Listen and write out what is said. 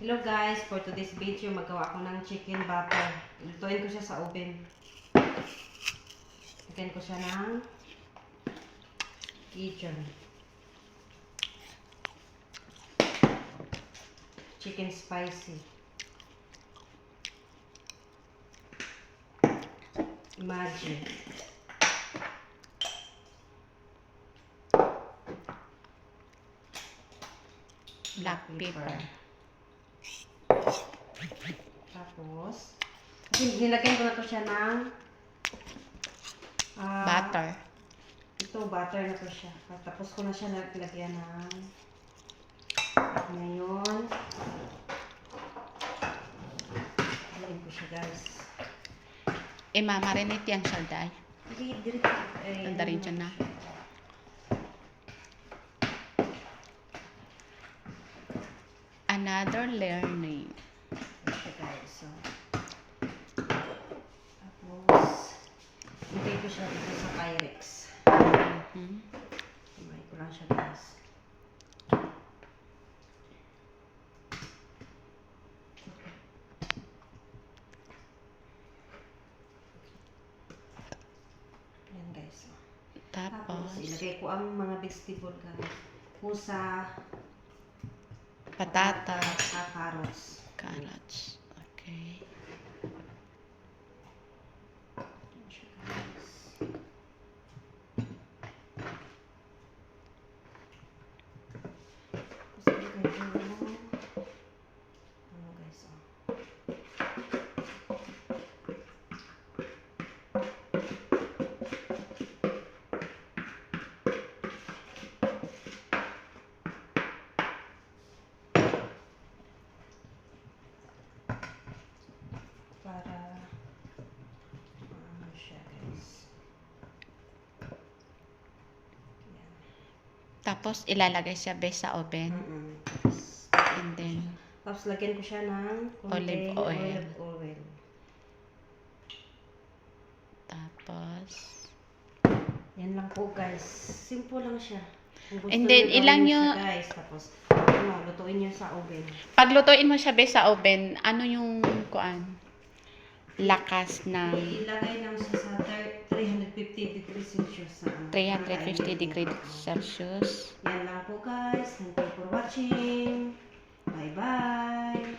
Hello guys, for today's video magawa ako ng chicken butter. Lutuin ko siya sa oven. Lagyan ko siya ng Cajun. Chicken spicy. Maggi. Black pepper. Tapos, nilagyan ko na to siya ng Butter. Ito, butter na to siya. Tapos ko na siya naglagyan ng ngayon. Lagyan ko siya guys. Mamarinate yan siya, day. Direct. Tanda rin siya na. Another learning. Okay guys, so. Tapos, hintay ko siya dito sa Pyrex. Hintay ko lang siya guys. Ayan guys. So. Tapos, ilagay ko ang mga vegetable guys. Pusa, Patatas. carrots. Carrots. Okay. Ayan siya, guys. Tapos ilagay ko yung guys, oh. Para siya guys. Yan. Tapos, ilalagay siya base sa oven. And then, Tapos lagyan ko siya ng Olive oil. oil. tapos, Yan lang po guys. Simple lang siya. Kung gusto And then, niyo ilang gawin yung- siya, guys. Tapos, lutuin niyo sa oven. paglutuin mo siya base sa oven, ano yung lakas ng Ilagay lang siya sa 350 degrees Celsius. 350 degrees Celsius. Yan lang po guys. Thank you for watching. Bye-bye.